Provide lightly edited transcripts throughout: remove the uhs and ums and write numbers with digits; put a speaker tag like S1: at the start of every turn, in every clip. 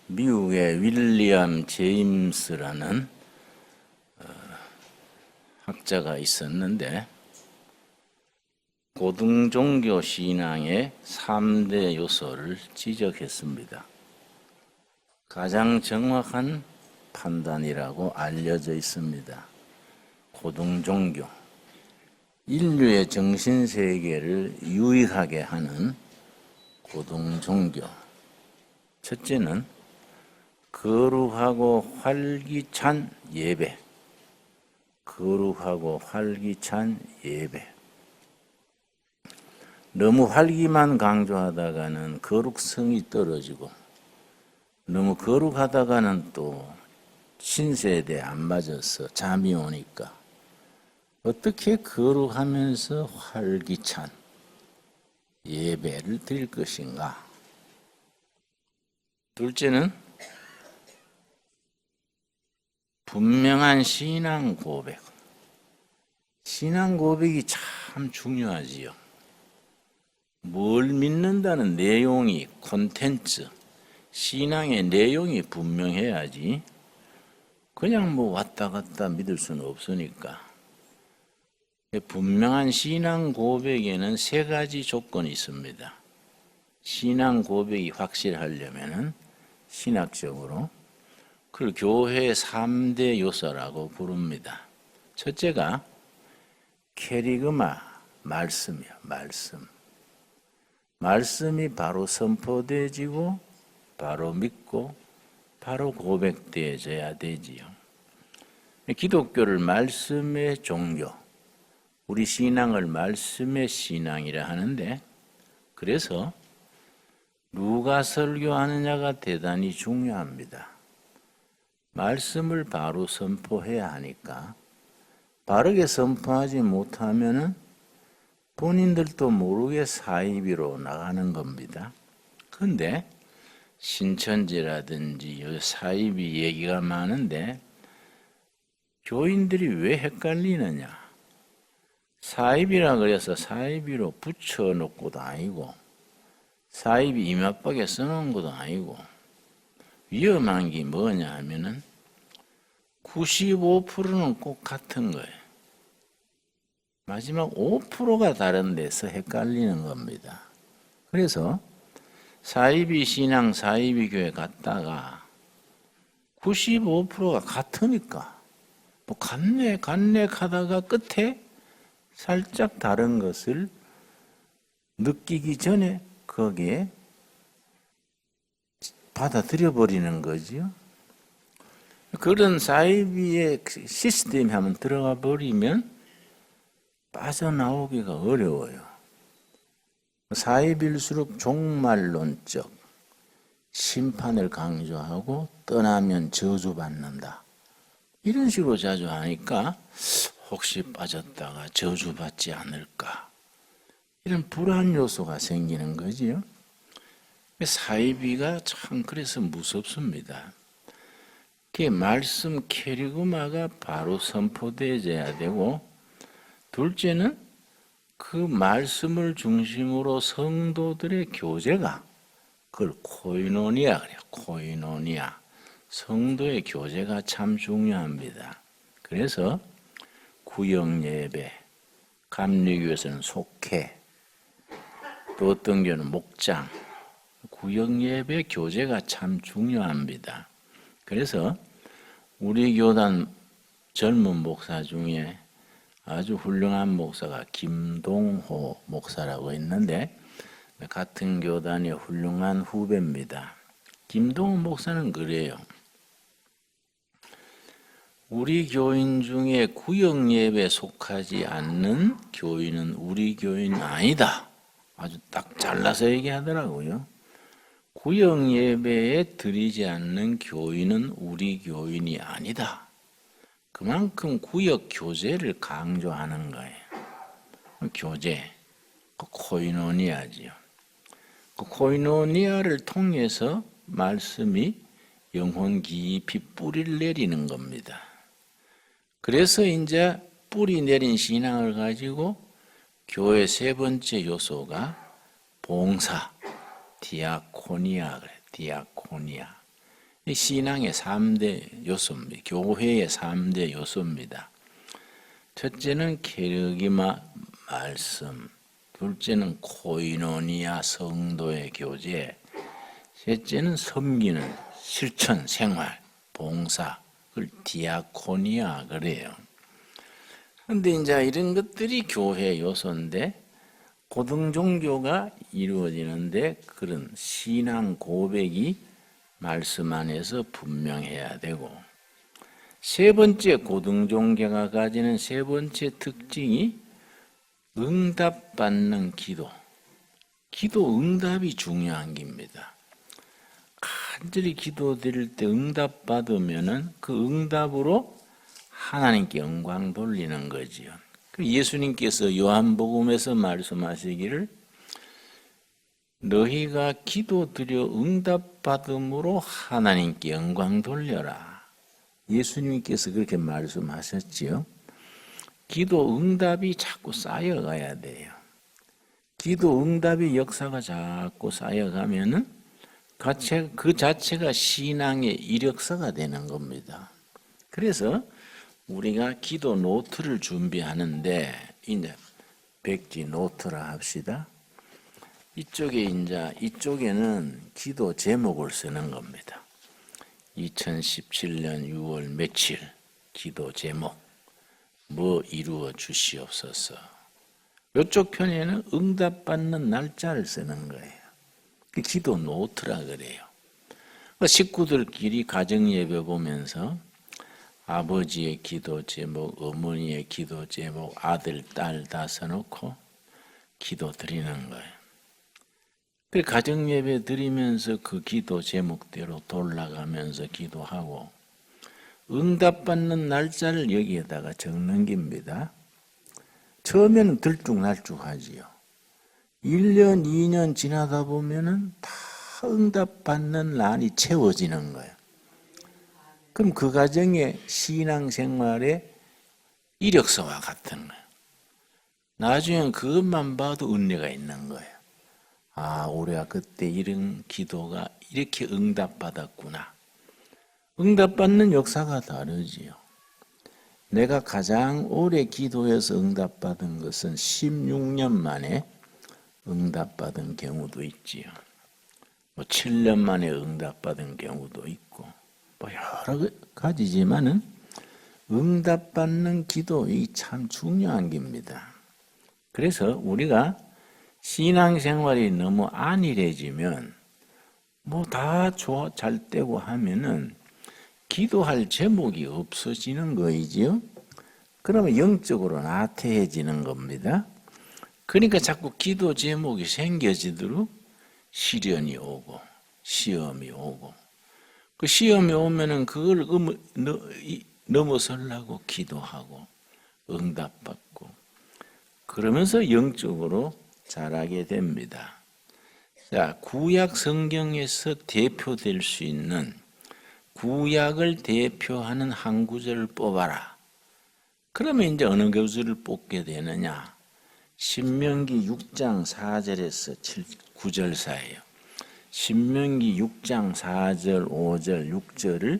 S1: 미국의 윌리엄 제임스라는 학자가 있었는데 고등종교 신앙의 3대 요소를 지적했습니다. 가장 정확한 판단이라고 알려져 있습니다. 고등종교, 인류의 정신세계를 유익하게 하는 고등종교. 첫째는 거룩하고 활기찬 예배. 거룩하고 활기찬 예배. 너무 활기만 강조하다가는 거룩성이 떨어지고 너무 거룩하다가는 또 신세대에 안 맞아서 잠이 오니까 어떻게 거룩하면서 활기찬 예배를 드릴 것인가. 둘째는 분명한 신앙 고백. 신앙 고백이 참 중요하지요. 뭘 믿는다는 내용이, 콘텐츠, 신앙의 내용이 분명해야지 그냥 뭐 왔다 갔다 믿을 수는 없으니까. 분명한 신앙 고백에는 3가지 조건이 있습니다. 신앙 고백이 확실하려면은 신학적으로 그걸 교회의 3대 요소라고 부릅니다. 첫째가 캐리그마, 말씀이요. 말씀이 바로 선포되어지고 바로 믿고 바로 고백되어져야 되지요. 기독교를 말씀의 종교, 우리 신앙을 말씀의 신앙이라 하는데, 그래서 누가 설교하느냐가 대단히 중요합니다. 말씀을 바로 선포해야 하니까 바르게 선포하지 못하면은 본인들도 모르게 사이비로 나가는 겁니다. 그런데 신천지라든지 사이비 얘기가 많은데 교인들이 왜 헷갈리느냐. 사이비라 그래서 사이비로 붙여놓고도 아니고 사이비 이맛박에 써놓은 것도 아니고 위험한 게 뭐냐 하면은 95%는 꼭 같은 거예요. 마지막 5%가 다른 데서 헷갈리는 겁니다. 그래서 사이비 신앙, 사이비 교회 갔다가 95%가 같으니까 뭐 같네 하다가 끝에 살짝 다른 것을 느끼기 전에 거기에 받아들여 버리는 거지요. 그런 사이비의 시스템에 한번 들어가 버리면 빠져나오기가 어려워요. 사이비일수록 종말론적 심판을 강조하고 떠나면 저주받는다. 이런 식으로 자주 하니까 혹시 빠졌다가 저주받지 않을까. 이런 불안 요소가 생기는 거지요. 사이비가 참 그래서 무섭습니다. 그 말씀 캐리그마가 바로 선포되어야 되고, 둘째는 그 말씀을 중심으로 성도들의 교제가, 그걸 코이노니아 그래요. 코이노니아. 성도의 교제가 참 중요합니다. 그래서 구역예배, 감리교에서는 속회, 또 어떤 교회는 목장, 구역예배 교제가 참 중요합니다. 그래서 우리 교단 젊은 목사 중에 아주 훌륭한 목사가 김동호 목사라고 있는데 같은 교단의 훌륭한 후배입니다. 김동호 목사는 그래요. 우리 교인 중에 구역예배에 속하지 않는 교인은 우리 교인 아니다. 아주 딱 잘라서 얘기하더라고요. 구역예배에 드리지 않는 교인은 우리 교인이 아니다. 그만큼 구역 교제를 강조하는 거예요. 교제, 그 코이노니아지요. 그 코이노니아를 통해서 말씀이 영혼 깊이 뿌리를 내리는 겁니다. 그래서 이제 뿌리 내린 신앙을 가지고 교회 세 번째 요소가 봉사, 디아코니아 그래. 디아코니아. 신앙의 3대 요소입니다. 교회의 3대 요소입니다. 첫째는 케르기마 말씀, 둘째는 코이노니아 성도의 교제, 셋째는 섬기는 실천 생활, 봉사, 그걸 디아코니아 그래요. 그런데 이제 이런 것들이 교회 요소인데 고등 종교가 이루어지는데 그런 신앙 고백이 말씀 안에서 분명해야 되고, 세 번째 고등 종교가 가지는 세 번째 특징이 응답받는 기도. 기도 응답이 중요한 겁니다. 간절히 기도 드릴 때 응답받으면은 그 응답으로 하나님께 영광 돌리는 거지요. 예수님께서 요한복음에서 말씀하시기를 너희가 기도드려 응답받음으로 하나님께 영광 돌려라. 예수님께서 그렇게 말씀하셨지요. 기도 응답이 자꾸 쌓여가야 돼요. 기도 응답의 역사가 자꾸 쌓여가면은 그 자체가 신앙의 이력서가 되는 겁니다. 그래서 우리가 기도 노트를 준비하는데 이제 백지 노트라 합시다. 이쪽에는 기도 제목을 쓰는 겁니다. 2017년 6월 며칠 기도 제목 뭐 이루어 주시옵소서. 이쪽 편에는 응답받는 날짜를 쓰는 거예요. 기도 노트라 그래요. 식구들끼리 가정예배 보면서 아버지의 기도 제목, 어머니의 기도 제목, 아들, 딸 다 써놓고 기도 드리는 거예요. 가정예배 드리면서 그 기도 제목대로 돌아가면서 기도하고 응답받는 날짜를 여기에다가 적는 겁니다. 처음에는 들쭉날쭉하지요. 1년, 2년 지나다 보면은 다 응답받는 날이 채워지는 거예요. 그럼 그 가정의 신앙생활의 이력서와 같은 거예요. 나중엔 그것만 봐도 은혜가 있는 거예요. 아, 우리가 그때 이런 기도가 이렇게 응답받았구나. 응답받는 역사가 다르지요. 내가 가장 오래 기도해서 응답받은 것은 16년 만에 응답받은 경우도 있지요. 7년 만에 응답받은 경우도 있고, 여러 가지지만은 응답받는 기도, 이 참 중요한 겁니다. 그래서 우리가 신앙생활이 너무 안일해지면 다 잘 되고 하면은 기도할 제목이 없어지는 거이지요. 그러면 영적으로 나태해지는 겁니다. 그러니까 자꾸 기도 제목이 생겨지도록 시련이 오고 시험이 오고 그 시험이 오면은 그걸 넘어서려고 기도하고 응답받고 그러면서 영적으로 자라게 됩니다. 자, 구약 성경에서 대표될 수 있는 구약을 대표하는 한 구절을 뽑아라. 그러면 이제 어느 구절을 뽑게 되느냐? 신명기 6장 4절에서 9절 사이에요. 신명기 6장 4절, 5절, 6절을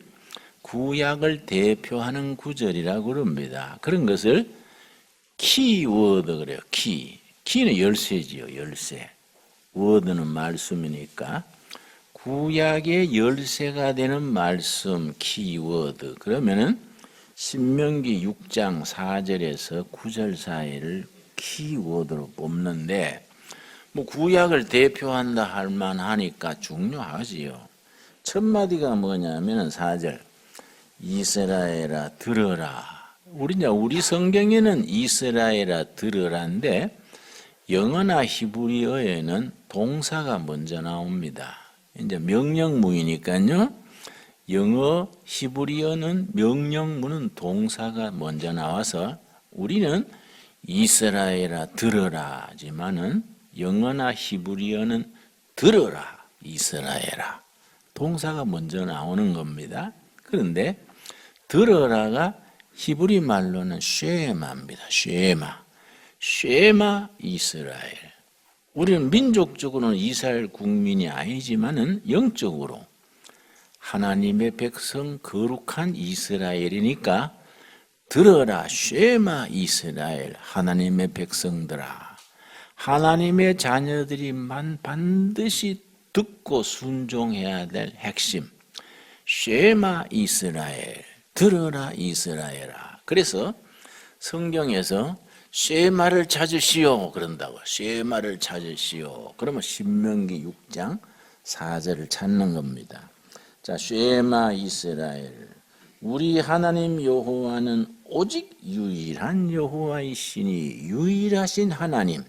S1: 구약을 대표하는 구절이라고 그럽니다. 그런 것을 키워드 그래요. 키는 열쇠지요. 열쇠. 워드는 말씀이니까 구약의 열쇠가 되는 말씀 키워드. 그러면은 신명기 6장 4절에서 9절 사이를 키워드로 뽑는데 구약을 대표한다 할 만하니까 중요하지요. 첫 마디가 뭐냐면은 4절 이스라엘아 들어라. 우리 성경에는 이스라엘아 들으라인데 영어나 히브리어에는 동사가 먼저 나옵니다. 이제 명령문이니까요. 영어, 히브리어는 명령문은 동사가 먼저 나와서 우리는 이스라엘아 들어라 하지만은 영어나 히브리어는 들어라 이스라엘아 동사가 먼저 나오는 겁니다. 그런데 들어라가 히브리 말로는 쉐마입니다. 쉐마 이스라엘. 우리는 민족적으로는 이스라엘 국민이 아니지만은 영적으로 하나님의 백성 거룩한 이스라엘이니까 들어라 쉐마 이스라엘 하나님의 백성들아 하나님의 자녀들이만 반드시 듣고 순종해야 될 핵심 쉐마 이스라엘 들어라 이스라엘아. 그래서 성경에서 쉐마를 찾으시오 그런다고. 쉐마를 찾으시오. 그러면 신명기 6장 4절을 찾는 겁니다. 자, 쉐마 이스라엘 우리 하나님 여호와는 오직 유일한 여호와이시니 유일하신 하나님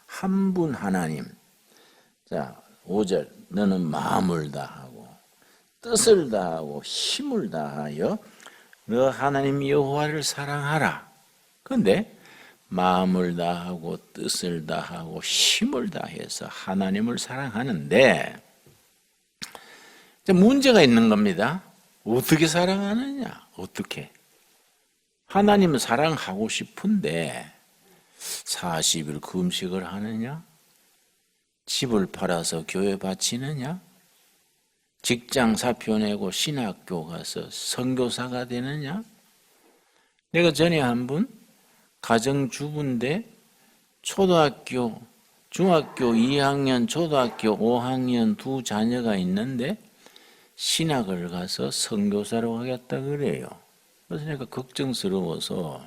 S1: 한 분 하나님. 자 5절 너는 마음을 다하고 뜻을 다하고 힘을 다하여 너 하나님 여호와를 사랑하라. 그런데 마음을 다하고 뜻을 다하고 힘을 다해서 하나님을 사랑하는데 문제가 있는 겁니다. 어떻게 사랑하느냐? 어떻게? 하나님은 사랑하고 싶은데 40일 금식을 하느냐? 집을 팔아서 교회 바치느냐? 직장 사표 내고 신학교 가서 선교사가 되느냐? 내가 전에 한 분 가정주부인데 초등학교, 중학교 2학년, 초등학교 5학년 두 자녀가 있는데 신학을 가서 선교사로 하겠다 그래요. 그래서 내가 걱정스러워서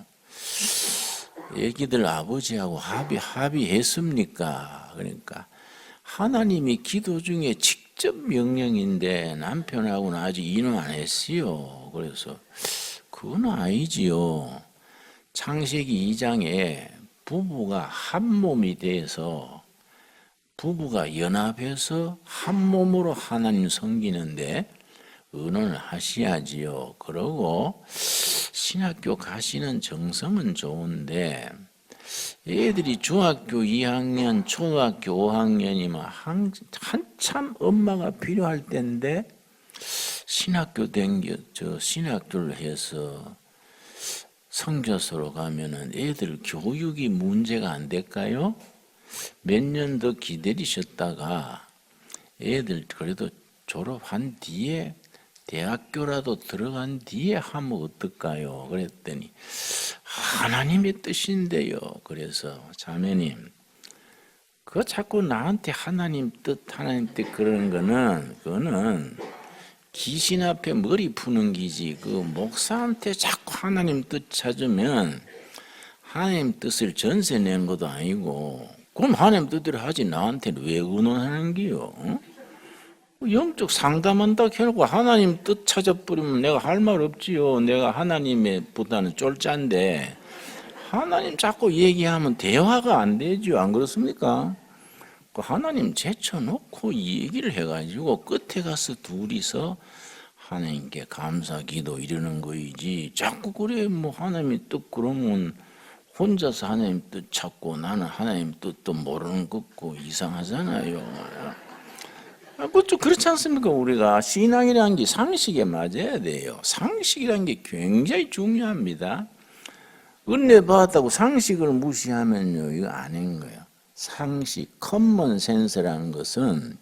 S1: 애기들 아버지하고 합의했습니까? 그러니까 하나님이 기도 중에 직접 명령인데 남편하고는 아직 인원 안 했어요. 그래서 그건 아니지요. 창세기 2장에 부부가 한 몸이 돼서 부부가 연합해서 한 몸으로 하나님 섬기는데 의논을 하셔야지요. 그러고 신학교 가시는 정성은 좋은데 애들이 중학교 2학년, 초등학교 5학년이면 한참 엄마가 필요할 때인데 신학교 신학교를 해서 선교소로 가면은 애들 교육이 문제가 안 될까요? 몇 년 더 기다리셨다가 애들 그래도 졸업한 뒤에 대학교라도 들어간 뒤에 하면 어떨까요? 그랬더니 하나님의 뜻인데요. 그래서 자매님, 그거 자꾸 나한테 하나님 뜻 그러는 그거는 귀신 앞에 머리 푸는 기지. 그 목사한테 자꾸 하나님 뜻 찾으면 하나님 뜻을 전세 낸 것도 아니고 그럼 하나님 뜻대로 하지 나한테는 왜 의논하는 기요? 영적 상담한다 해놓고 하나님 뜻 찾아버리면 내가 할 말 없지요. 내가 하나님의 보다는 쫄짠데 하나님 자꾸 얘기하면 대화가 안 되죠. 안 그렇습니까? 그 하나님 제쳐놓고 얘기를 해가지고 끝에 가서 둘이서 하나님께 감사 기도 이러는 거이지. 자꾸 그래 뭐 하나님의 뜻 그러면 혼자서 하나님 뜻 찾고 나는 하나님 뜻도 모르는 것고 이상하잖아요. 그것도 그렇지 않습니까? 우리가 신앙이라는 게 상식에 맞아야 돼요. 상식이라는 게 굉장히 중요합니다. 은혜 받았다고 상식을 무시하면요, 이거 아닌 거예요. 상식, 커먼 센스라는 것은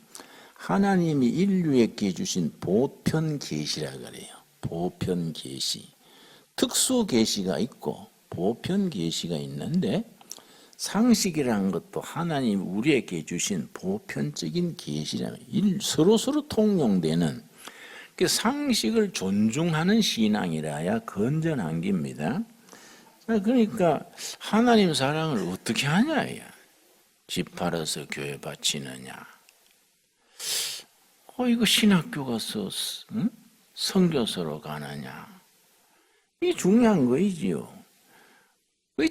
S1: 하나님이 인류에게 주신 보편 계시라 그래요. 보편 계시. 특수 계시가 있고 보편 계시가 있는데 상식이라는 것도 하나님 우리에게 주신 보편적인 계시라는 서로서로 통용되는 그 상식을 존중하는 신앙이라야 건전한 겁니다. 그러니까 하나님 사랑을 어떻게 하냐? 집 팔아서 교회 바치느냐? 이거 신학교 가서 선교소로 가느냐? 이게 중요한 거이지요.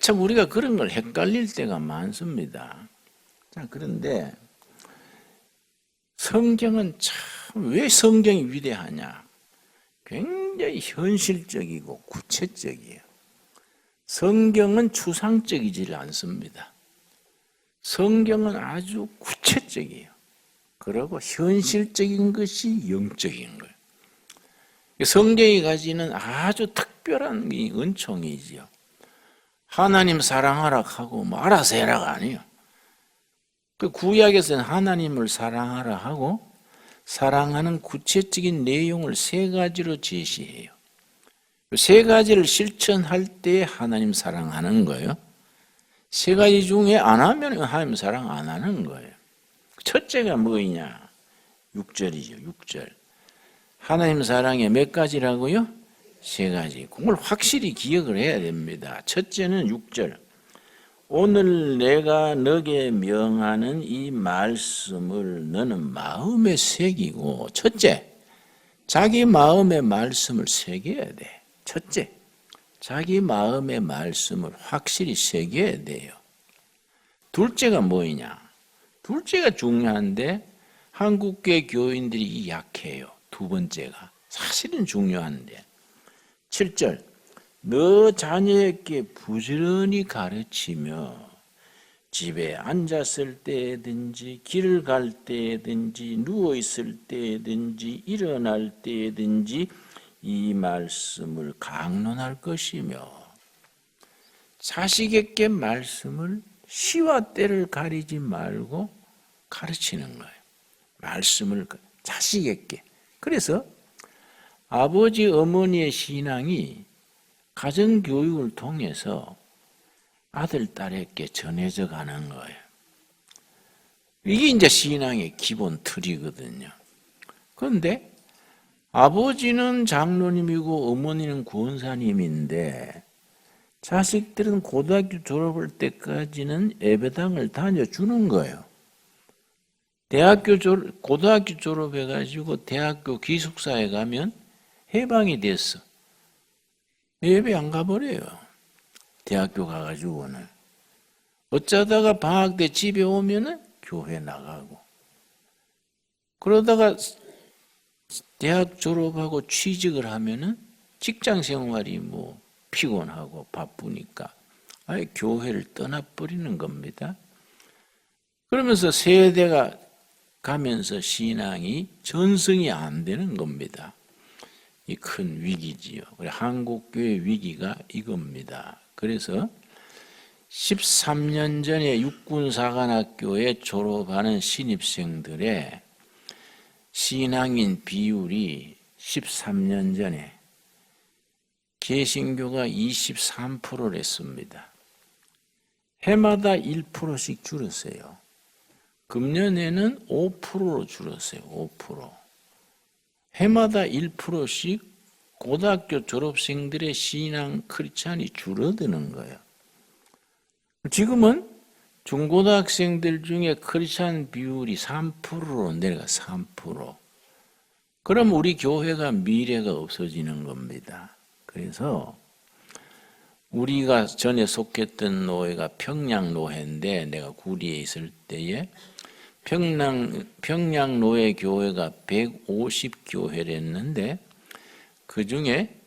S1: 참 우리가 그런 걸 헷갈릴 때가 많습니다. 자, 그런데 성경은 참 왜 성경이 위대하냐? 굉장히 현실적이고 구체적이에요. 성경은 추상적이지 않습니다. 성경은 아주 구체적이에요. 그리고 현실적인 것이 영적인 거예요. 성경이 가지는 아주 특별한 은총이지요. 하나님 사랑하라 하고 뭐 알아서 해라가 아니에요. 그 구약에서는 하나님을 사랑하라 하고 사랑하는 구체적인 내용을 세 가지로 제시해요. 세 가지를 실천할 때 하나님 사랑하는 거예요. 세 가지 중에 안 하면 하나님 사랑 안 하는 거예요. 첫째가 뭐냐? 6절이죠. 6절. 하나님 사랑에 몇 가지라고요? 세 가지. 그걸 확실히 기억을 해야 됩니다. 첫째는 6절. 오늘 내가 너게 명하는 이 말씀을 너는 마음에 새기고, 첫째, 자기 마음의 말씀을 새겨야 돼. 첫째, 자기 마음의 말씀을 확실히 새겨야 돼요. 둘째가 뭐냐? 둘째가 중요한데 한국교회 교인들이 약해요. 두 번째가 사실은 중요한데 7절 너 자녀에게 부지런히 가르치며 집에 앉았을 때든지 길을 갈 때든지 누워있을 때든지 일어날 때든지 이 말씀을 강론할 것이며 자식에게 말씀을 시와 때를 가리지 말고 가르치는 거예요. 말씀을 자식에게. 그래서 아버지 어머니의 신앙이 가정교육을 통해서 아들, 딸에게 전해져 가는 거예요. 이게 이제 신앙의 기본 틀이거든요. 그런데 아버지는 장로님이고 어머니는 구원사님인데 자식들은 고등학교 졸업할 때까지는 예배당을 다녀주는 거예요. 고등학교 졸업해가지고 대학교 기숙사에 가면 해방이 됐어. 예배 안 가버려요. 대학교 가가지고는. 어쩌다가 방학 때 집에 오면은 교회 나가고. 그러다가 대학 졸업하고 취직을 하면은 직장 생활이 뭐 피곤하고 바쁘니까 아예 교회를 떠나버리는 겁니다. 그러면서 세대가 가면서 신앙이 전승이 안 되는 겁니다. 이 큰 위기지요. 한국교회 위기가 이겁니다. 그래서 13년 전에 육군사관학교에 졸업하는 신입생들의 신앙인 비율이 13년 전에 개신교가 23%랬습니다. 해마다 1%씩 줄었어요. 금년에는 5%로 줄었어요. 5%. 해마다 1%씩 고등학교 졸업생들의 신앙 크리스찬이 줄어드는 거예요. 지금은 중고등학생들 중에 크리스찬 비율이 3%로 내려가 3%. 그럼 우리 교회가 미래가 없어지는 겁니다. 그래서 우리가 전에 속했던 노회가 평양노회인데 내가 구리에 있을 때에 평양노회 교회가 150교회랬는데 그 중에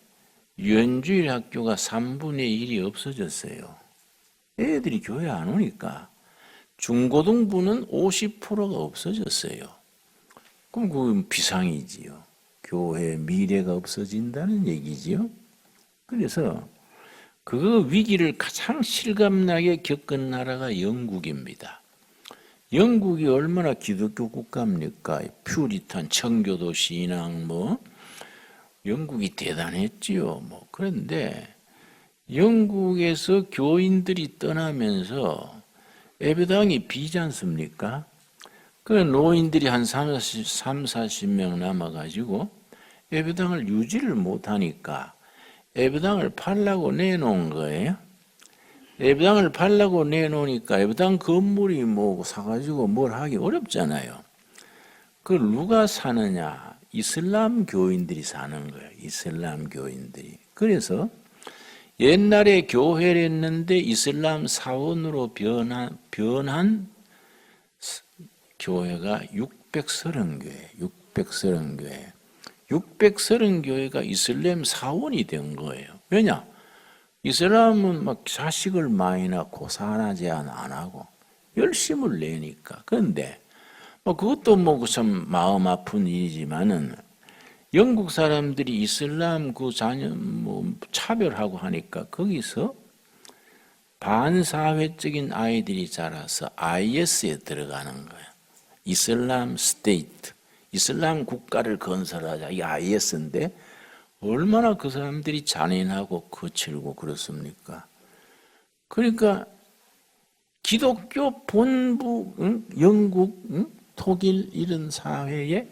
S1: 유엔주일 학교가 3분의 1이 없어졌어요. 애들이 교회 안 오니까 중고등부는 50%가 없어졌어요. 그럼 그건 비상이지요. 교회 미래가 없어진다는 얘기지요. 그래서 그 위기를 가장 실감나게 겪은 나라가 영국입니다. 영국이 얼마나 기독교 국가입니까? 퓨리탄, 청교도 신앙 영국이 대단했지요. 그런데 영국에서 교인들이 떠나면서 예배당이 비지 않습니까? 그 노인들이 한 40명 남아가지고 예배당을 유지를 못하니까 예배당을 팔라고 내놓은 거예요. 예배당을 팔라고 내놓으니까 예배당 건물이 사가지고 뭘 하기 어렵잖아요. 그걸 누가 사느냐? 이슬람 교인들이 사는 거예요. 이슬람 교인들이. 그래서 옛날에 교회를 했는데 이슬람 사원으로 변한 교회가 630교회. 630교회가 이슬람 사원이 된 거예요. 왜냐? 이슬람은 막 자식을 많이 낳고 산하 제한 안 하고 열심을 내니까. 그런데 뭐 그것도 뭐 참 마음 아픈 일이지만은 영국 사람들이 이슬람 그 자녀 뭐 차별하고 하니까 거기서 반사회적인 아이들이 자라서 IS에 들어가는 거예요. 이슬람 스테이트, 이슬람 국가를 건설하자. 이 IS인데 얼마나 그 사람들이 잔인하고 거칠고 그렇습니까? 그러니까 기독교 본부, 영국, 독일 이런 사회에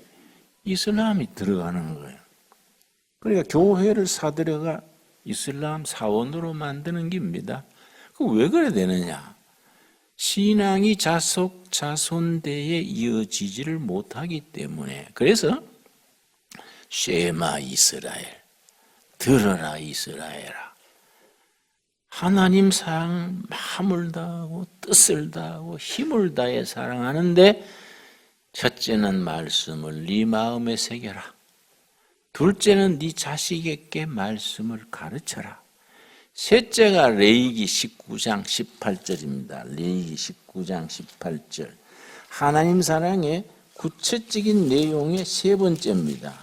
S1: 이슬람이 들어가는 거예요. 그러니까 교회를 사들여가 이슬람 사원으로 만드는 겁니다. 그 왜 그래 되느냐? 신앙이 자속 자손대에 이어지지를 못하기 때문에. 그래서 쉐마 이스라엘, 들어라 이스라엘아. 하나님 사랑 마음을 다하고 뜻을 다하고 힘을 다해 사랑하는데 첫째는 말씀을 네 마음에 새겨라. 둘째는 네 자식에게 말씀을 가르쳐라. 셋째가 레위기 19장 18절입니다. 레위기 19장 18절. 하나님 사랑의 구체적인 내용의 세 번째입니다.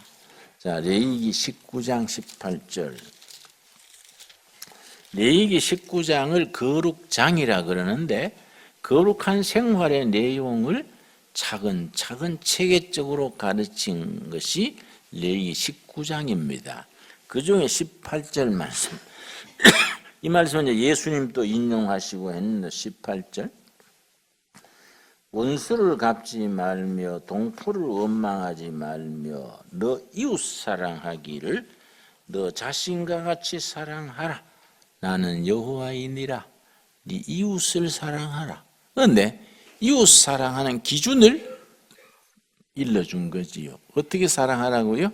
S1: 자, 레위기 19장 18절. 레위기 19장을 거룩장이라 그러는데 거룩한 생활의 내용을 차근차근 체계적으로 가르친 것이 레위기 19장입니다. 그 중에 18절 말씀. 이 말씀은 이제 예수님도 인용하시고 했는데 18절. 원수를 갚지 말며 동포를 원망하지 말며 너 이웃 사랑하기를 너 자신과 같이 사랑하라. 나는 여호와이니라. 네 이웃을 사랑하라. 그런데 이웃 사랑하는 기준을 일러준 거지요. 어떻게 사랑하라고요?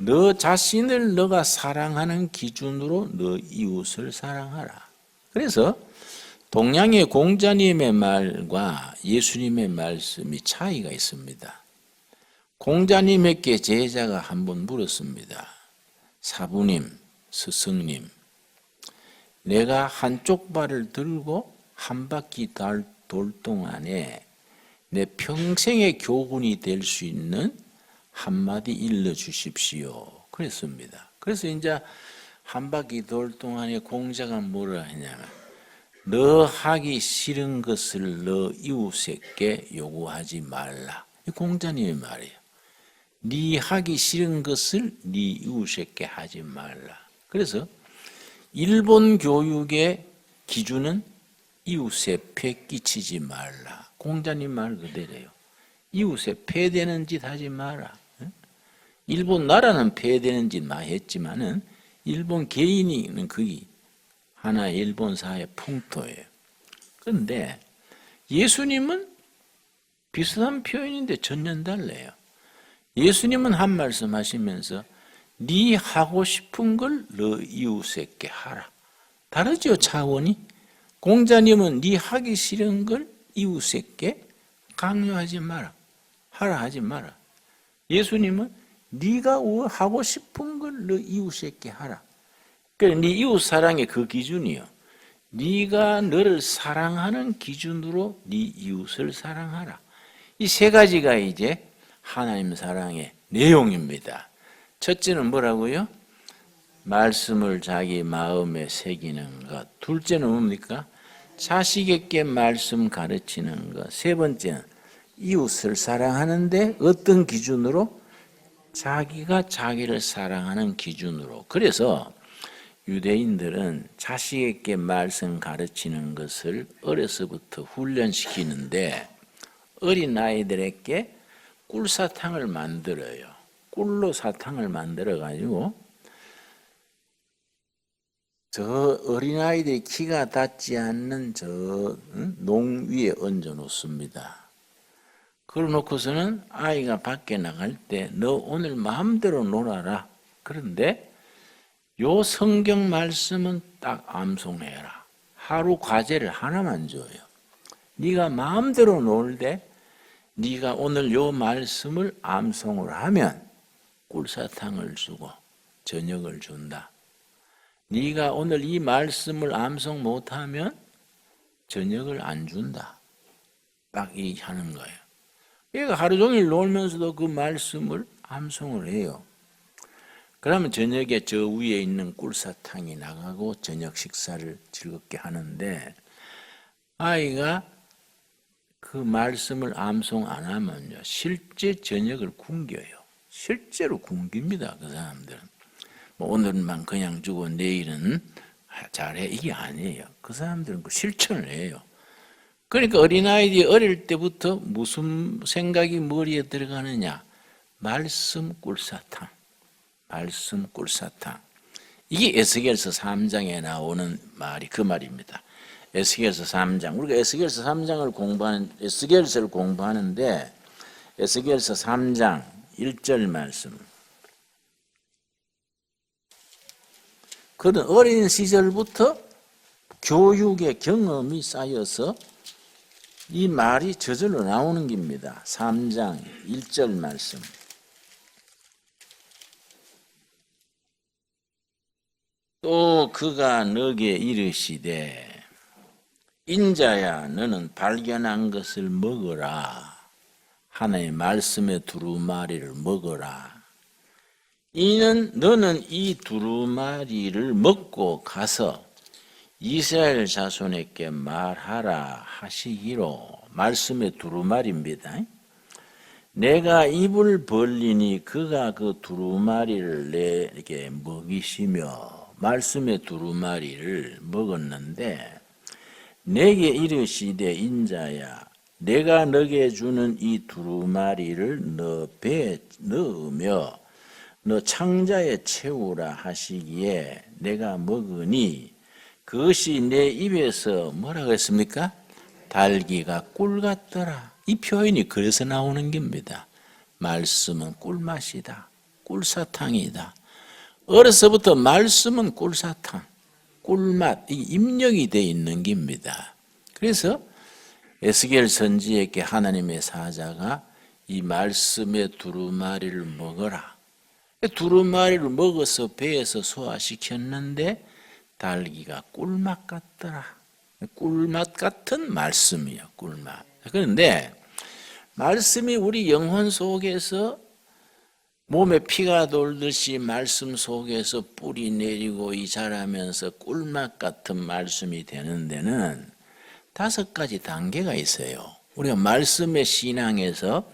S1: 너 자신을 너가 사랑하는 기준으로 너 이웃을 사랑하라. 그래서 동양의 공자님의 말과 예수님의 말씀이 차이가 있습니다. 공자님에게 제자가 한번 물었습니다. 사부님, 스승님, 내가 한쪽 발을 들고 한 바퀴 돌 동안에 내 평생의 교훈이 될 수 있는 한마디 일러주십시오. 그랬습니다. 그래서 이제 한 바퀴 돌 동안에 공자가 뭐라 했냐면 너 하기 싫은 것을 너 이웃에게 요구하지 말라. 이 공자님의 말이에요. 네 하기 싫은 것을 네 이웃에게 하지 말라. 그래서 일본 교육의 기준은 이웃에 폐 끼치지 말라. 공자님 말 그대로예요. 이웃에 폐되는 짓 하지 마라. 일본 나라는 폐되는 짓 많이 했지만은 일본 개인이는 그게 하나의 일본 사회 풍토예요. 그런데 예수님은 비슷한 표현인데 전혀 달라요. 예수님은 한 말씀 하시면서 네 하고 싶은 걸 너 이웃에게 하라. 다르죠, 차원이? 공자님은 네 하기 싫은 걸 이웃에게 강요하지 마라. 하라 하지 마라. 예수님은 네가 하고 싶은 걸 너 이웃에게 하라. 그러니까 네 이웃 사랑의 그 기준이요. 네가 너를 사랑하는 기준으로 네 이웃을 사랑하라. 이 세 가지가 이제 하나님 사랑의 내용입니다. 첫째는 뭐라고요? 말씀을 자기 마음에 새기는 것. 둘째는 뭡니까? 자식에게 말씀 가르치는 것. 세 번째는 이웃을 사랑하는데 어떤 기준으로? 자기가 자기를 사랑하는 기준으로. 그래서 유대인들은 자식에게 말씀 가르치는 것을 어려서부터 훈련시키는데 어린 아이들에게 꿀사탕을 만들어요. 꿀로 사탕을 만들어 가지고 저 어린아이들이 키가 닿지 않는 저 농 위에 얹어 놓습니다. 그러 놓고서는 아이가 밖에 나갈 때 너 오늘 마음대로 놀아라. 그런데 요 성경 말씀은 딱 암송해라. 하루 과제를 하나만 줘요. 네가 마음대로 놀 때 네가 오늘 요 말씀을 암송을 하면 꿀사탕을 주고 저녁을 준다. 네가 오늘 이 말씀을 암송 못하면 저녁을 안 준다. 딱 얘기하는 거예요. 얘가 하루 종일 놀면서도 그 말씀을 암송을 해요. 그러면 저녁에 저 위에 있는 꿀사탕이 나가고 저녁 식사를 즐겁게 하는데, 아이가 그 말씀을 암송 안 하면요, 실제 저녁을 굶겨요. 실제로 굶깁니다, 그 사람들은. 뭐 오늘만 그냥 주고 내일은 잘해, 이게 아니에요. 그 사람들은 그 실천을 해요. 그러니까 어린아이들이 어릴 때부터 무슨 생각이 머리에 들어가느냐? 말씀 꿀사탕. 말씀 꿀사탕. 이게 에스겔서 3장에 나오는 말이 그 말입니다. 에스겔서 3장. 우리가 에스겔서 3장을 에스겔서를 공부하는데, 에스겔서 3장 1절 말씀. 그는 어린 시절부터 교육의 경험이 쌓여서 이 말이 저절로 나오는 겁니다. 3장 1절 말씀. 또 그가 너게 이르시되 인자야 너는 발견한 것을 먹어라. 하나님의 말씀의 두루마리를 먹어라. 이는 너는 이 두루마리를 먹고 가서 이스라엘 자손에게 말하라 하시기로. 말씀의 두루마리입니다. 내가 입을 벌리니 그가 그 두루마리를 내게 먹이시며, 말씀의 두루마리를 먹었는데 내게 이르시되 인자야 내가 너게 주는 이 두루마리를 너 배에 넣으며 너 창자에 채우라 하시기에 내가 먹으니 그것이 내 입에서 뭐라고 했습니까? 달기가 꿀 같더라. 이 표현이 그래서 나오는 겁니다. 말씀은 꿀맛이다. 꿀사탕이다. 어려서부터 말씀은 꿀사탕, 꿀맛, 이 입력이 되어 있는 겁니다. 그래서 에스겔 선지에게 하나님의 사자가 이 말씀의 두루마리를 먹어라. 두루마리를 먹어서 배에서 소화시켰는데 달기가 꿀맛 같더라. 꿀맛 같은 말씀이요, 꿀맛. 그런데 말씀이 우리 영혼 속에서 몸에 피가 돌듯이 말씀 속에서 뿌리 내리고 자라면서 꿀맛 같은 말씀이 되는 데는 5가지 단계가 있어요. 우리가 말씀의 신앙에서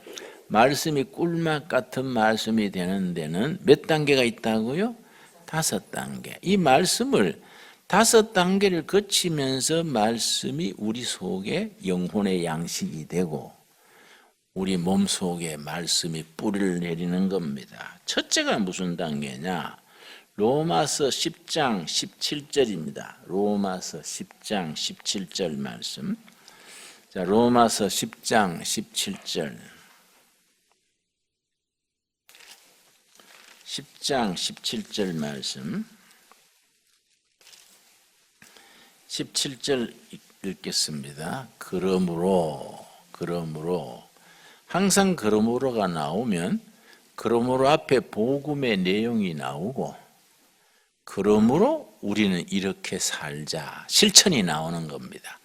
S1: 말씀이 꿀맛 같은 말씀이 되는 데는 몇 단계가 있다고요? 5단계. 이 말씀을 5단계를 거치면서 말씀이 우리 속에 영혼의 양식이 되고 우리 몸 속에 말씀이 뿌리를 내리는 겁니다. 첫째가 무슨 단계냐? 로마서 10장 17절입니다. 로마서 10장 17절 말씀. 자, 로마서 10장 17절. 10장 17절 말씀. 17절 읽겠습니다. 그러므로 항상 그러므로가 나오면 그러므로 앞에 복음의 내용이 나오고 그러므로 우리는 이렇게 살자 실천이 나오는 겁니다.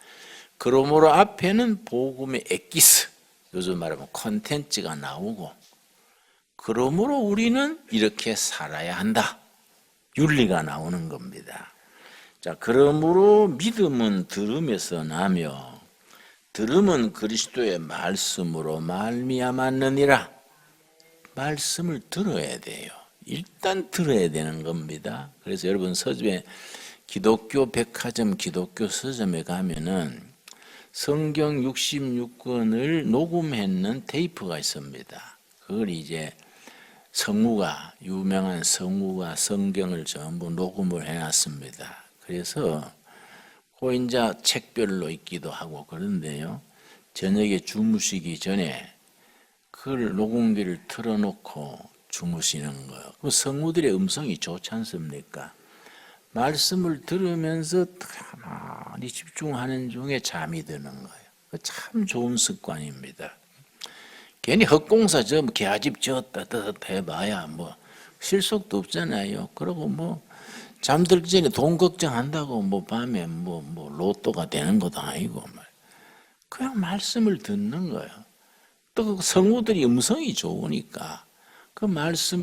S1: 그러므로 앞에는 복음의 엑기스, 요즘 말하면 콘텐츠가 나오고 그러므로 우리는 이렇게 살아야 한다. 윤리가 나오는 겁니다. 자, 그러므로 믿음은 들음에서 나며 들음은 그리스도의 말씀으로 말미암았느니라. 말씀을 들어야 돼요. 일단 들어야 되는 겁니다. 그래서 여러분 서점에 기독교 백화점, 기독교 서점에 가면은 성경 66권을 녹음했는 테이프가 있습니다. 그걸 이제 유명한 성우가 성경을 전부 녹음을 해놨습니다. 그래서 그 이제 책별로 있기도 하고 그런데요. 저녁에 주무시기 전에 그걸 녹음기를 틀어놓고 주무시는 거예요. 그 성우들의 음성이 좋지 않습니까? 말씀을 들으면서 가만히 집중하는 중에 잠이 드는 거예요. 참 좋은 습관입니다. 괜히 헛공사 저 개아집 지었다 해봐야 뭐 실속도 없잖아요. 그리고 뭐 잠들기 전에 돈 걱정한다고 뭐 밤에 뭐 로또가 되는 것도 아니고 그냥 말씀을 듣는 거예요. 또 그 성우들이 음성이 좋으니까 그 말씀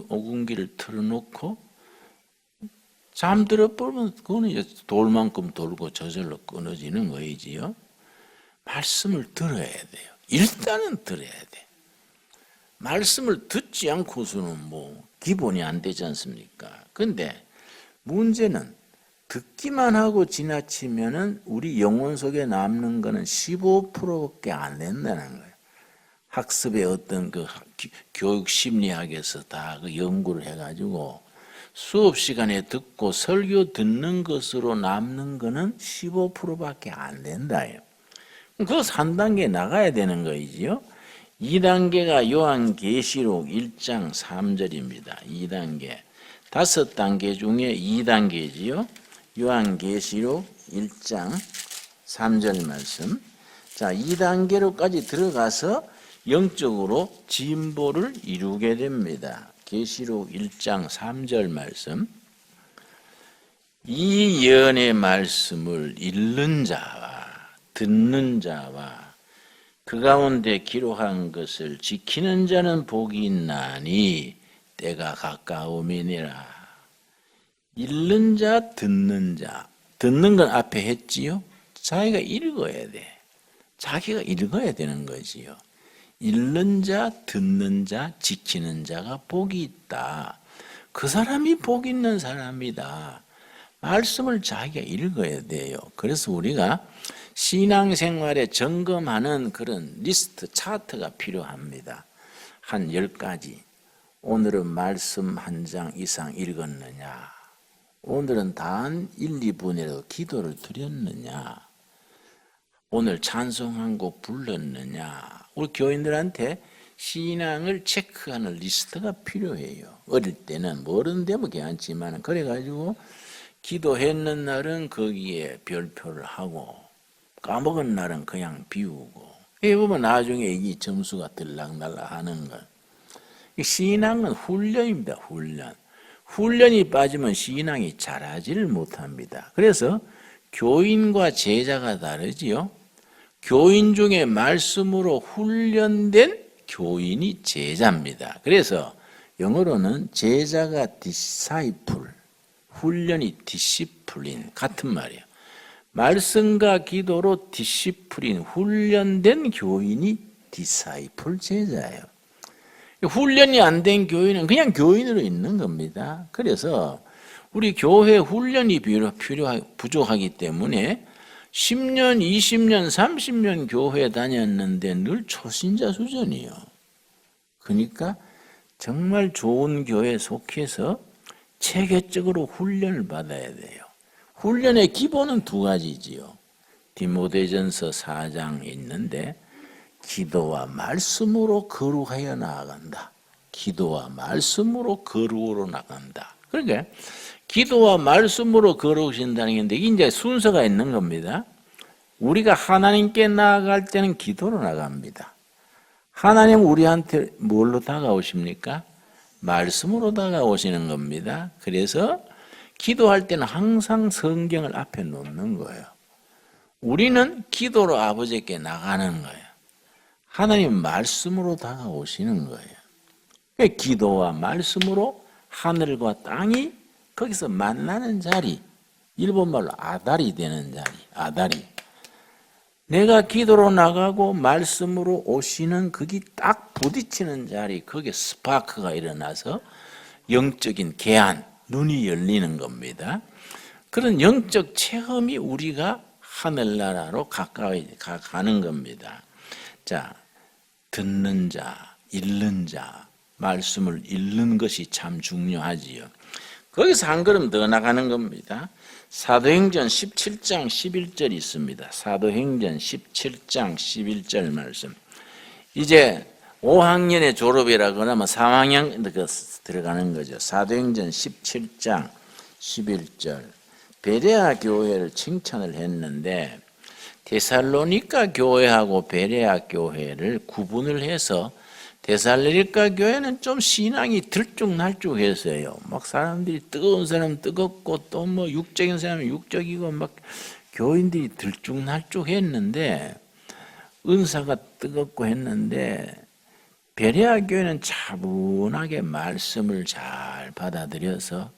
S1: 오금기를 틀어놓고 잠들어 버리면 그거는 이제 돌만큼 돌고 저절로 끊어지는 거이지요. 말씀을 들어야 돼요. 일단은 들어야 돼. 말씀을 듣지 않고서는 뭐 기본이 안 되지 않습니까? 근데 문제는 듣기만 하고 지나치면은 우리 영혼 속에 남는 거는 15%밖에 안 된다는 거예요. 학습의 어떤 그 교육 심리학에서 다 그 연구를 해가지고 수업 시간에 듣고 설교 듣는 것으로 남는 거는 15%밖에 안 된다. 그거 3단계 나가야 되는 거이지요. 2단계가 요한계시록 1장 3절입니다. 2단계. 5단계 중에 2단계지요. 요한계시록 1장 3절 말씀. 자, 2단계로까지 들어가서 영적으로 진보를 이루게 됩니다. 계시록 1장 3절 말씀. 이 예언의 말씀을 읽는 자와 듣는 자와 그 가운데 기록한 것을 지키는 자는 복이 있나니 때가 가까움이니라. 읽는 자, 듣는 자. 듣는 건 앞에 했지요. 자기가 읽어야 돼. 자기가 읽어야 되는 거지요. 읽는 자, 듣는 자, 지키는 자가 복이 있다. 그 사람이 복 있는 사람이다. 말씀을 자기가 읽어야 돼요. 그래서 우리가 신앙생활에 점검하는 그런 리스트, 차트가 필요합니다. 한 10가지. 오늘은 말씀 1장 이상 읽었느냐? 오늘은 단 1, 2분이라도 기도를 드렸느냐? 오늘 찬송한 곡 불렀느냐? 우리 교인들한테 신앙을 체크하는 리스트가 필요해요. 어릴 때는 어른 되면 괜찮지만 그래가지고 기도했는 날은 거기에 별표를 하고 까먹은 날은 그냥 비우고 이게 보면 나중에 이 점수가 들락날락 하는 것. 신앙은 훈련입니다. 훈련. 훈련이 빠지면 신앙이 자라지를 못합니다. 그래서 교인과 제자가 다르지요. 교인 중에 말씀으로 훈련된 교인이 제자입니다. 그래서 영어로는 제자가 disciple, 훈련이 discipline 같은 말이에요. 말씀과 기도로 discipline, 훈련된 교인이 disciple 제자예요. 훈련이 안 된 교인은 그냥 교인으로 있는 겁니다. 그래서 우리 교회 훈련이 부족하기 때문에 10년, 20년, 30년 교회 다녔는데 늘 초신자 수준이요. 그러니까 정말 좋은 교회에 속해서 체계적으로 훈련을 받아야 돼요. 훈련의 기본은 2가지지요. 디모데전서 4장 있는데 기도와 말씀으로 거룩하여 나아간다. 기도와 말씀으로 거룩으로 나간다. 그러니까 기도와 말씀으로 거룩해진다는 건데 이제 순서가 있는 겁니다. 우리가 하나님께 나아갈 때는 기도로 나갑니다. 하나님 우리한테 뭘로 다가오십니까? 말씀으로 다가오시는 겁니다. 그래서 기도할 때는 항상 성경을 앞에 놓는 거예요. 우리는 기도로 아버지께 나가는 거예요. 하나님 말씀으로 다가오시는 거예요. 기도와 말씀으로 하늘과 땅이 거기서 만나는 자리, 일본말로 아다리 되는 자리, 아다리. 내가 기도로 나가고 말씀으로 오시는 거기 딱 부딪히는 자리, 거기에 스파크가 일어나서 영적인 개안, 눈이 열리는 겁니다. 그런 영적 체험이 우리가 하늘나라로 가까이 가는 겁니다. 자, 듣는 자, 읽는 자, 말씀을 읽는 것이 참 중요하지요. 거기서 한 걸음 더 나가는 겁니다. 사도행전 17장 11절 있습니다. 사도행전 17장 11절 말씀. 이제 5학년의 졸업이라고 하면 3학년 들어가는 거죠. 사도행전 17장 11절. 베레아 교회를 칭찬을 했는데 데살로니가 교회하고 베레아 교회를 구분을 해서 데살로니가 교회는 좀 신앙이 들쭉날쭉했어요. 막 사람들이 뜨거운 사람 뜨겁고 또 뭐 육적인 사람은 육적이고 막 교인들이 들쭉날쭉했는데 은사가 뜨겁고 했는데 베레아 교회는 차분하게 말씀을 잘 받아들여서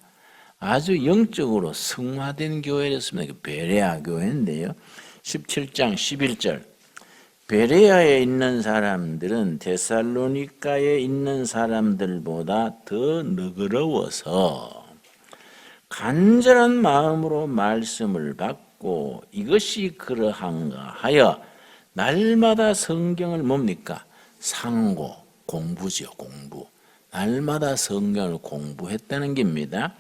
S1: 아주 영적으로 승화된 교회였습니다. 베레아 교회인데요. 17장 11절 베레아에 있는 사람들은 데살로니가에 있는 사람들보다 더 너그러워서 간절한 마음으로 말씀을 받고 이것이 그러한가 하여 날마다 성경을 뭡니까? 상고, 공부지요, 공부. 날마다 성경을 공부했다는 겁니다.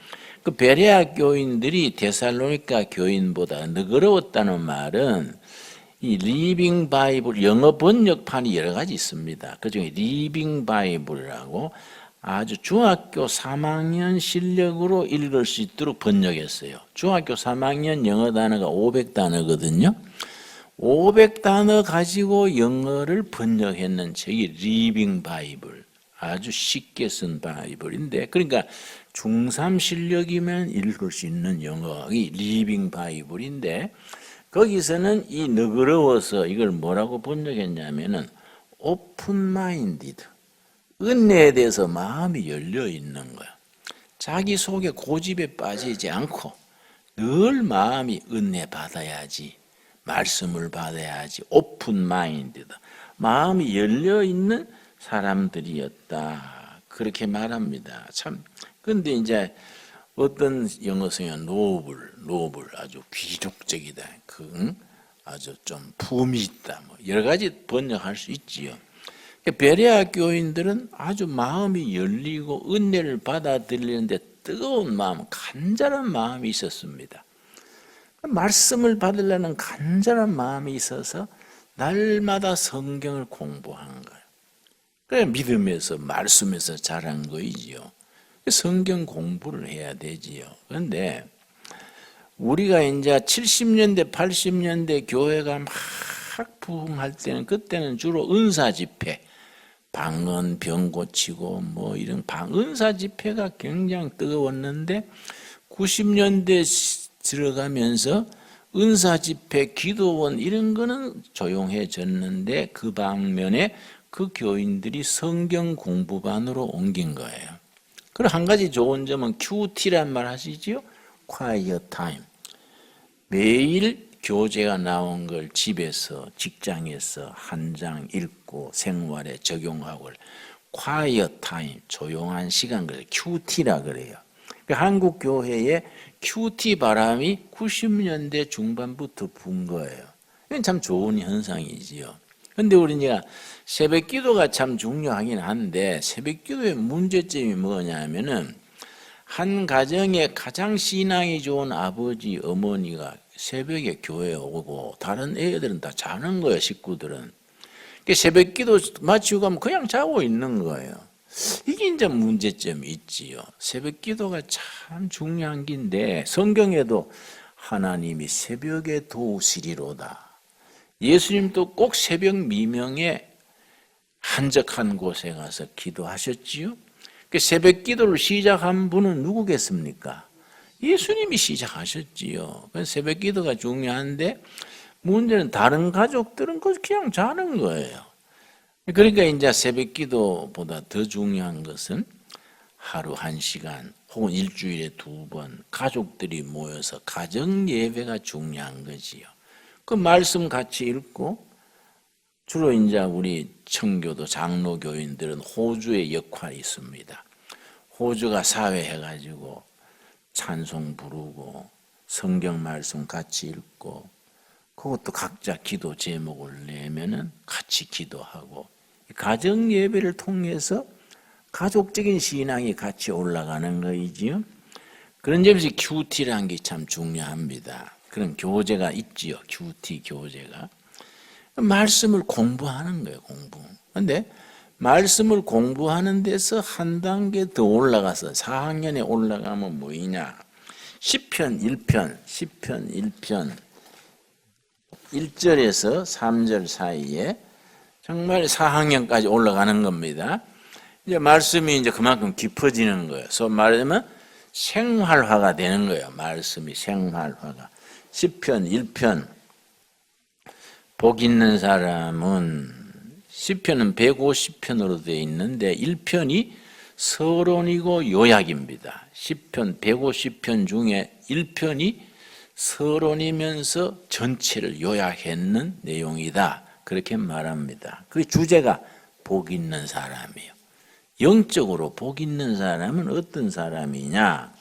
S1: 그 베레아 교인들이 데살로니가 교인보다 너그러웠다는 말은 이 리빙 바이블 영어 번역판이 여러 가지 있습니다. 그중에 리빙 바이블이라고 아주 중학교 3학년 실력으로 읽을 수 있도록 번역했어요. 중학교 3학년 영어 단어가 500단어거든요. 500단어 가지고 영어를 번역했는 책이 리빙 바이블. 아주 쉽게 쓴 바이블인데, 그러니까 중3 실력이면 읽을 수 있는 영어이 리빙 바이블인데, 거기서는 이 너그러워서 이걸 뭐라고 번역했냐면은 오픈 마인디드, 은혜에 대해서 마음이 열려 있는 거야. 자기 속에 고집에 빠지지 않고 늘 마음이 은혜 받아야지, 말씀을 받아야지, 오픈 마인디드, 마음이 열려 있는 사람들이었다. 그렇게 말합니다. 참. 근데 이제 어떤 영어성은 노블, 아주 귀족적이다. 아주 좀 품이 있다. 뭐 여러 가지 번역할 수 있지요. 베레아 교인들은 아주 마음이 열리고 은혜를 받아들이는데 뜨거운 마음, 간절한 마음이 있었습니다. 말씀을 받으려는 간절한 마음이 있어서 날마다 성경을 공부한 거예요. 그래 믿음에서 말씀에서 자란 거이지요. 성경 공부를 해야 되지요. 그런데 우리가 이제 70년대, 80년대 교회가 막 부흥할 때는 그때는 주로 은사 집회, 방언, 병 고치고 뭐 이런 은사 집회가 굉장히 뜨거웠는데 90년대 들어가면서 은사 집회, 기도원 이런 거는 조용해졌는데 그 방면에 그 교인들이 성경 공부반으로 옮긴 거예요. 그리고 한 가지 좋은 점은 QT란 말 하시지요? Quiet Time. 매일 교재가 나온 걸 집에서, 직장에서 한 장 읽고 생활에 적용하고 Quiet Time, 조용한 시간, 그래요. QT라 그래요. 한국 교회에 QT 바람이 90년대 중반부터 분 거예요. 이건 참 좋은 현상이지요. 근데 우리가 새벽 기도가 참 중요하긴 한데 새벽 기도의 문제점이 뭐냐면은 한 가정에 가장 신앙이 좋은 아버지, 어머니가 새벽에 교회에 오고 다른 애들은 다 자는 거예요, 식구들은. 새벽 기도 마치고 가면 그냥 자고 있는 거예요. 이게 이제 문제점이 있지요. 새벽 기도가 참 중요한 긴데 성경에도 하나님이 새벽에 도우시리로다. 예수님도 꼭 새벽 미명에 한적한 곳에 가서 기도하셨지요. 새벽 기도를 시작한 분은 누구겠습니까? 예수님이 시작하셨지요. 새벽 기도가 중요한데 문제는 다른 가족들은 그냥 자는 거예요. 그러니까 이제 새벽 기도보다 더 중요한 것은 하루 1시간 혹은 일주일에 2번 가족들이 모여서 가정 예배가 중요한 거지요. 그 말씀 같이 읽고 주로 이제 우리 청교도 장로교인들은 호주의 역할이 있습니다. 호주가 사회해가지고 찬송 부르고 성경 말씀 같이 읽고 그것도 각자 기도 제목을 내면은 같이 기도하고 가정 예배를 통해서 가족적인 신앙이 같이 올라가는 거이지요. 그런 점에서 QT라는 게 참 중요합니다. 그런 교재가 있지요. QT 교재가. 말씀을 공부하는 거예요, 공부. 그런데 말씀을 공부하는 데서 한 단계 더 올라가서 4학년에 올라가면 뭐이냐. 시편 1편 1절에서 3절 사이에 정말 4학년까지 올라가는 겁니다. 이제 말씀이 이제 그만큼 깊어지는 거예요. 소위 말하면 생활화가 되는 거예요. 말씀이 생활화가. 시편 1편 복 있는 사람은 시편은 150편으로 되어 있는데 1편이 서론이고 요약입니다. 시편 150편 중에 1편이 서론이면서 전체를 요약했는 내용이다. 그렇게 말합니다. 그 주제가 복 있는 사람이에요. 영적으로 복 있는 사람은 어떤 사람이냐?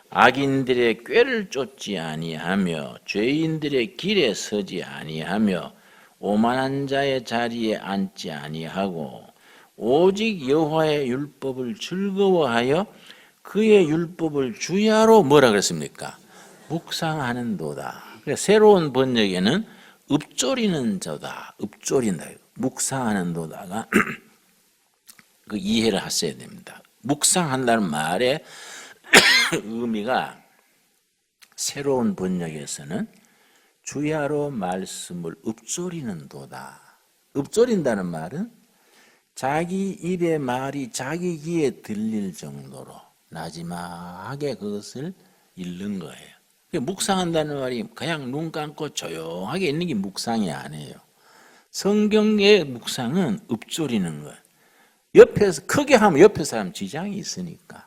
S1: 악인들의 꾀를 쫓지 아니하며 죄인들의 길에 서지 아니하며 오만한 자의 자리에 앉지 아니하고 오직 여호와의 율법을 즐거워하여 그의 율법을 주야로 뭐라 그랬습니까? 묵상하는도다. 새로운 번역에는 읊조리는 자다. 읊조린다. 묵상하는도다가 그 이해를 하셔야 됩니다. 묵상한다는 말의 의미가 새로운 번역에서는 주야로 말씀을 읊조리는도다. 읊조린다는 말은 자기 입의 말이 자기 귀에 들릴 정도로 나지막하게 그것을 읽는 거예요. 묵상한다는 말이 그냥 눈 감고 조용하게 있는 게 묵상이 아니에요. 성경의 묵상은 읊조리는 거예요. 옆에서 크게 하면 옆에 사람 지장이 있으니까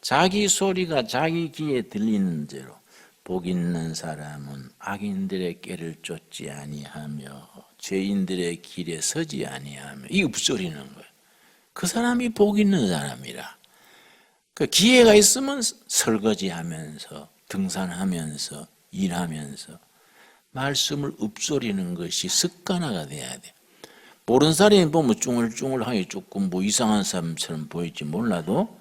S1: 자기 소리가 자기 귀에 들리는 대로 복 있는 사람은 악인들의 꾀를 쫓지 아니하며 죄인들의 길에 서지 아니하며 이 읊조리는 거예요. 그 사람이 복 있는 사람이라. 그 기회가 있으면 설거지하면서 등산하면서 일하면서 말씀을 읊조리는 것이 습관화가 돼야 돼. 모르는 사람이 보면 쭝얼쭝얼하게 조금 뭐 이상한 사람처럼 보일지 몰라도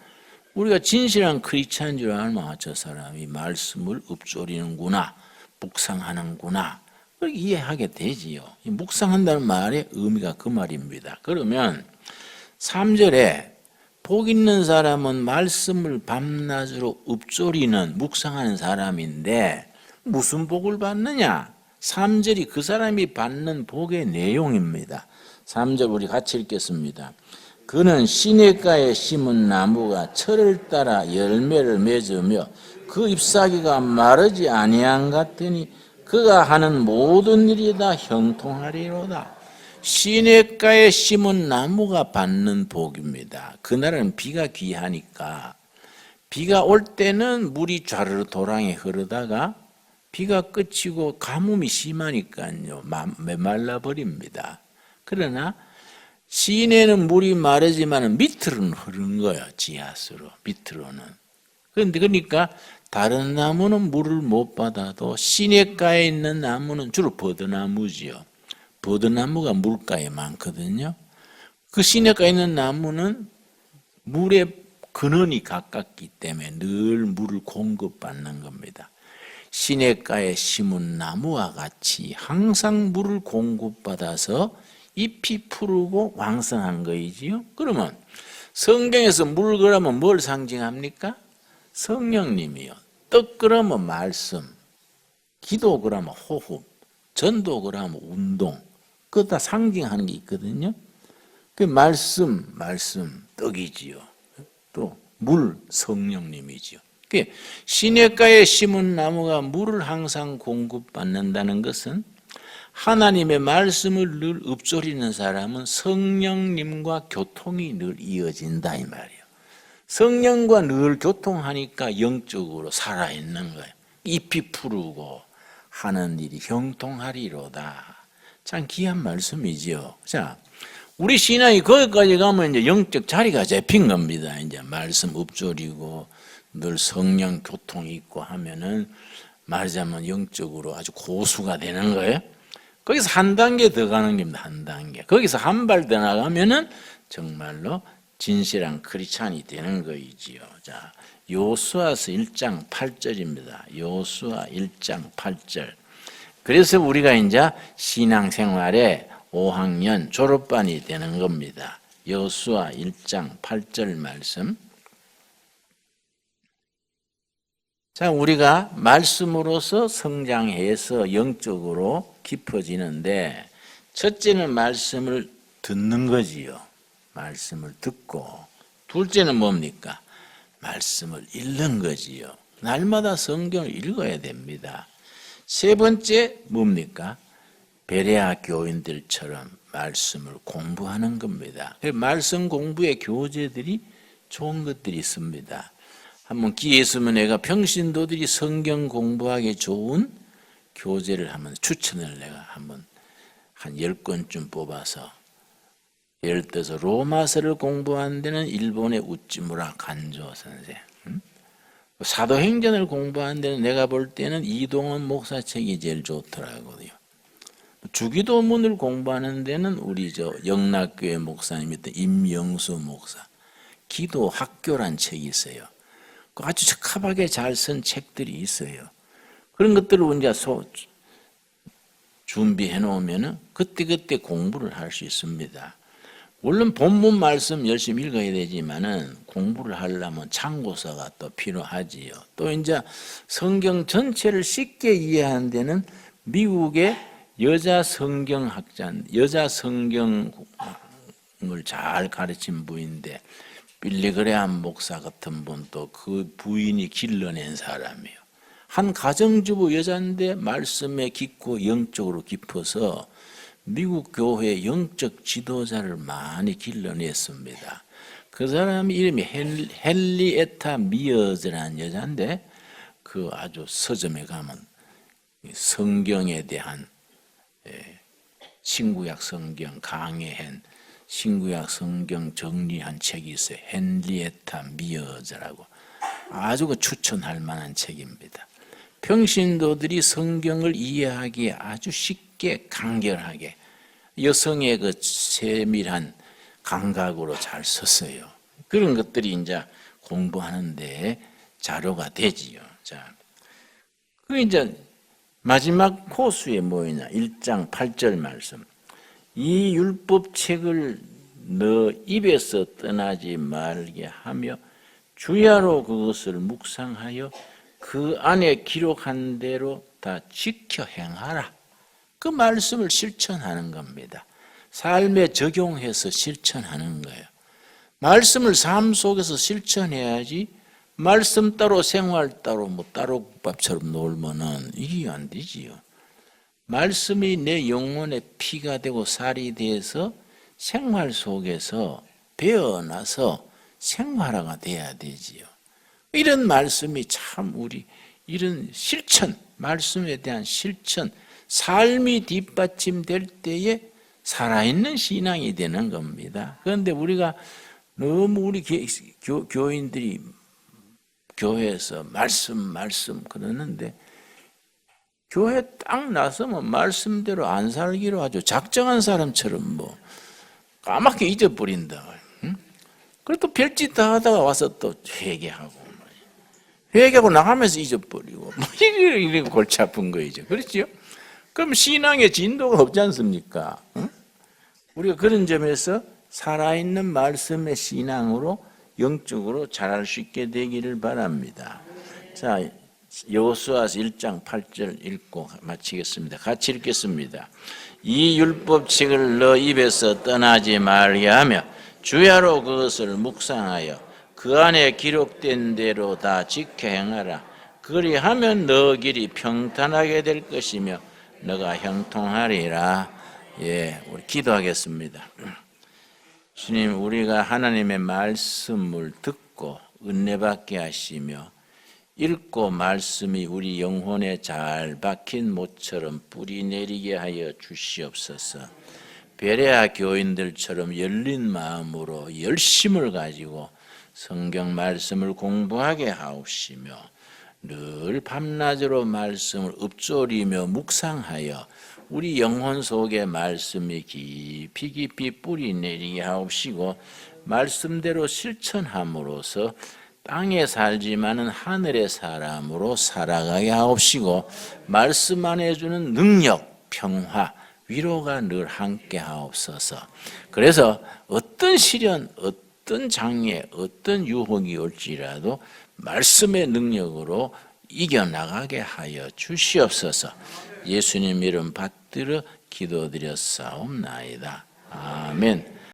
S1: 우리가 진실한 크리스찬인 줄 알면 저 사람이 말씀을 읊조리는구나, 묵상하는구나 그렇게 이해하게 되지요. 묵상한다는 말의 의미가 그 말입니다. 그러면 3절에 복 있는 사람은 말씀을 밤낮으로 읊조리는 묵상하는 사람인데 무슨 복을 받느냐? 3절이 그 사람이 받는 복의 내용입니다. 3절 우리 같이 읽겠습니다. 그는 시냇가에 심은 나무가 철을 따라 열매를 맺으며 그 잎사귀가 마르지 아니한 같으니 그가 하는 모든 일이 다 형통하리로다. 시냇가에 심은 나무가 받는 복입니다. 그날은 비가 귀하니까 비가 올 때는 물이 좌르르 도랑에 흐르다가 비가 그치고 가뭄이 심하니까요 메말라 버립니다. 그러나 시내는 물이 마르지만 밑으로는 흐르는 거예요. 지하수로 밑으로는. 그런데 그러니까 다른 나무는 물을 못 받아도 시냇가에 있는 나무는 주로 버드나무지요. 버드나무가 물가에 많거든요. 그 시냇가에 있는 나무는 물의 근원이 가깝기 때문에 늘 물을 공급받는 겁니다. 시냇가에 심은 나무와 같이 항상 물을 공급받아서 잎이 푸르고 왕성한 거이지요. 그러면 성경에서 물 그러면 뭘 상징합니까? 성령님이요. 떡 그러면 말씀, 기도 그러면 호흡, 전도 그러면 운동. 그거 다 상징하는 게 있거든요. 그 말씀, 떡이지요. 또 물, 성령님이지요. 시냇가에 심은 나무가 물을 항상 공급받는다는 것은 하나님의 말씀을 늘 읊조리는 사람은 성령님과 교통이 늘 이어진다 이 말이에요. 성령과 늘 교통하니까 영적으로 살아있는 거예요. 잎이 푸르고 하는 일이 형통하리로다. 참 귀한 말씀이지요. 자, 우리 신앙이 거기까지 가면 이제 영적 자리가 잡힌 겁니다. 이제 말씀 읊조리고 늘 성령 교통이 있고 하면은 말하자면 영적으로 아주 고수가 되는 거예요. 거기서 한 단계 더 가는 겁니다. 한 단계. 거기서 한 발 더 나가면은 정말로 진실한 크리스찬이 되는 거이지요. 자, 요수아서 1장 8절입니다. 요수아 1장 8절. 그래서 우리가 이제 신앙생활에 5학년 졸업반이 되는 겁니다. 요수아 1장 8절 말씀. 자, 우리가 말씀으로서 성장해서 영적으로 깊어지는데, 첫째는 말씀을 듣는 거지요. 말씀을 듣고, 둘째는 뭡니까? 말씀을 읽는 거지요. 날마다 성경을 읽어야 됩니다. 세 번째 뭡니까? 베레아 교인들처럼 말씀을 공부하는 겁니다. 말씀 공부의 교재들이 좋은 것들이 있습니다. 한번 기회 있으면 내가 평신도들이 성경 공부하기 좋은 교재를 한번 추천을 내가 한번 한 10권쯤 뽑아서, 예를 들어서 로마서를 공부하는 데는 일본의 우찌무라 간조 선생, 사도행전을 공부하는 데는 내가 볼 때는 이동원 목사 책이 제일 좋더라고요. 주기도문을 공부하는 데는 우리 영락교회 목사님이었던 임영수 목사 기도 학교란 책이 있어요. 아주 적합하게 잘 쓴 책들이 있어요. 그런 것들을 이제 준비해 놓으면 그때그때 공부를 할 수 있습니다. 물론 본문 말씀 열심히 읽어야 되지만은 공부를 하려면 참고서가 또 필요하지요. 또 이제 성경 전체를 쉽게 이해하는 데는 미국의 여자 성경학자, 여자 성경을 잘 가르친 분인데, 빌리그레암 목사 같은 분도 그 부인이 길러낸 사람이에요. 한 가정주부 여자인데 말씀에 깊고 영적으로 깊어서 미국 교회 영적 지도자를 많이 길러냈습니다. 그 사람 이름이 헨리에타 미어즈라는 여자인데, 그 아주 서점에 가면 성경에 대한 신구약 성경 강해한 신구약 성경 정리한 책이 있어요. 헨리에타 미어즈라고. 아주 추천할 만한 책입니다. 평신도들이 성경을 이해하기에 아주 쉽게 간결하게 여성의 그 세밀한 감각으로 잘 썼어요. 그런 것들이 이제 공부하는데 자료가 되지요. 자, 그 이제 마지막 코스에 뭐냐? 1장 8절 말씀. 이 율법책을 너 입에서 떠나지 말게 하며 주야로 그것을 묵상하여 그 안에 기록한 대로 다 지켜 행하라. 그 말씀을 실천하는 겁니다. 삶에 적용해서 실천하는 거예요. 말씀을 삶 속에서 실천해야지, 말씀 따로 생활 따로 따로 국밥처럼 놀면은 이게 안 되지요. 말씀이 내 영혼의 피가 되고 살이 돼서 생활 속에서 배어나서 생활화가 돼야 되지요. 이런 말씀이 참 우리 이런 실천, 말씀에 대한 실천, 삶이 뒷받침될 때에 살아있는 신앙이 되는 겁니다. 그런데 우리가 너무 우리 교인들이 교회에서 말씀 그러는데, 교회 딱 나서면 말씀대로 안 살기로 아주 작정한 사람처럼 뭐 까맣게 잊어버린다. 그리고 또 별짓 다 하다가 와서 또 회개하고 나가면서 잊어버리고 이게 골치 아픈 거이죠. 그렇죠? 그럼 신앙의 진도가 없지 않습니까? 우리가 그런 점에서 살아있는 말씀의 신앙으로 영적으로 자랄 수 있게 되기를 바랍니다. 자, 여호수아서 1장 8절 읽고 마치겠습니다. 같이 읽겠습니다. 이 율법책을 너 입에서 떠나지 말게 하며 주야로 그것을 묵상하여 그 안에 기록된 대로 다 지켜 행하라. 그리하면 너 길이 평탄하게 될 것이며 너가 형통하리라. 예, 우리 기도하겠습니다. 주님, 우리가 하나님의 말씀을 듣고 은혜받게 하시며 읽고 말씀이 우리 영혼에 잘 박힌 못처럼 뿌리 내리게 하여 주시옵소서. 베레아 교인들처럼 열린 마음으로 열심을 가지고 성경 말씀을 공부하게 하옵시며 늘 밤낮으로 말씀을 읊조리며 묵상하여 우리 영혼 속에 말씀이 깊이 뿌리 내리게 하옵시고 말씀대로 실천함으로써 땅에 살지만은 하늘의 사람으로 살아가게 하옵시고 말씀 안에 주는 능력, 평화, 위로가 늘 함께 하옵소서. 그래서 어떤 시련, 어떤 장애, 어떤 유혹이 올지라도 말씀의 능력으로 이겨나가게 하여 주시옵소서. 예수님 이름 받들어 기도드렸사옵나이다. 아멘.